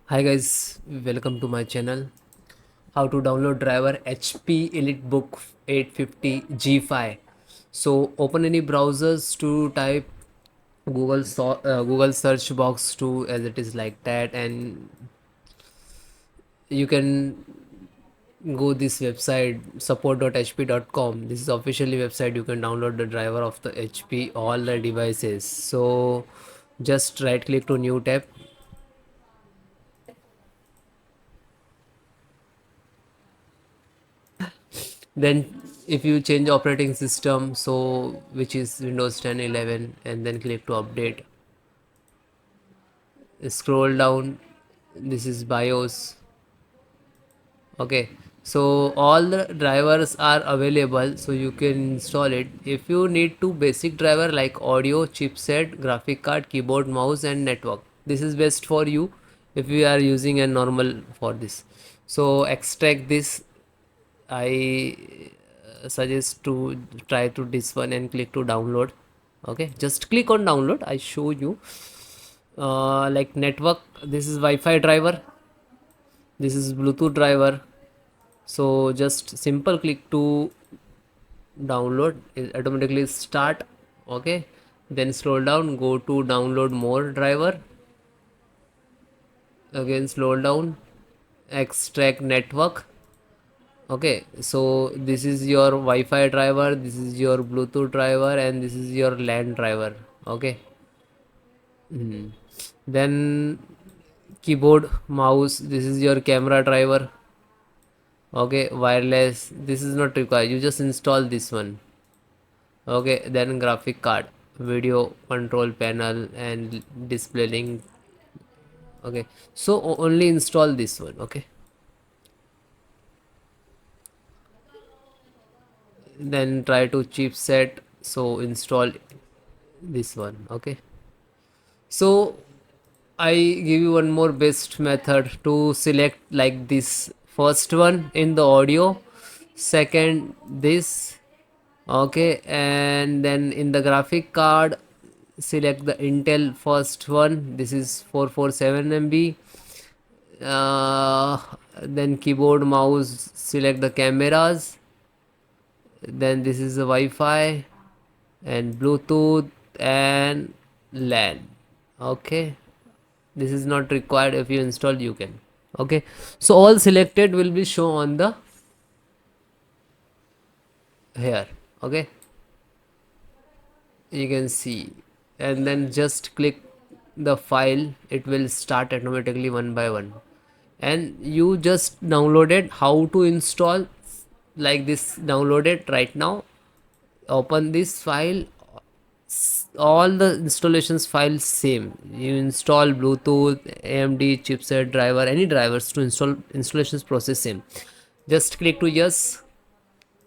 Hi guys, welcome to my channel. How to download driver HP EliteBook 850 G5. So open any browsers to type Google search box to as it is like that, and you can go this website support.hp.com. This is officially website. You can download the driver of the HP all the devices. So just right click to new tab. Then if you change operating system, so which is Windows 10 11, and then click to update, scroll down, this is BIOS. Okay, so all the drivers are available, so you can install it. If you need to basic driver like audio, chipset, graphic card, keyboard, mouse and network, this is best for you if you are using a normal for this. So extract this. I suggest to try to this one and click to download. Okay, just click on download. I show you like network. This is Wi-Fi driver, this is Bluetooth driver. So just simple click to download, it automatically start. Okay, then scroll down, go to download more driver, again scroll down, extract network. Okay, so this is your Wi-Fi driver, this is your Bluetooth driver, and this is your LAN driver. Okay. Then keyboard, mouse, this is your camera driver. Okay, wireless, this is not required, you just install this one. Okay, then graphic card, video control panel and display link. Okay, so only install this one. Okay, then try to chipset, so install this one. Okay, so I give you one more best method to select like this. First one in the audio, second this. Okay, and then in the graphic card select the Intel first one, this is 447 MB. Then keyboard, mouse, select the cameras, then this is the Wi-Fi and Bluetooth and LAN. Okay, this is not required, if you install you can. Okay, so all selected will be shown on the here. Okay, you can see, and then just click the file, it will start automatically one by one, and you just downloaded how to install like this. Downloaded right now, open this file, all the installations files same. You install Bluetooth, AMD chipset driver, any drivers to install, installations process same. Just click to yes,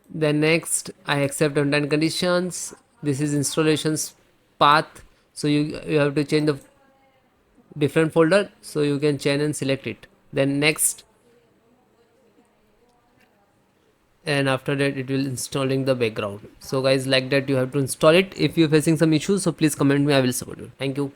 then next I accept terms and conditions. This is installations path, so you have to change the different folder, so you can change and select it, then next, and after that it will installing the background. So guys, like that you have to install it. If you're facing some issues, so please comment me, I will support you. Thank you.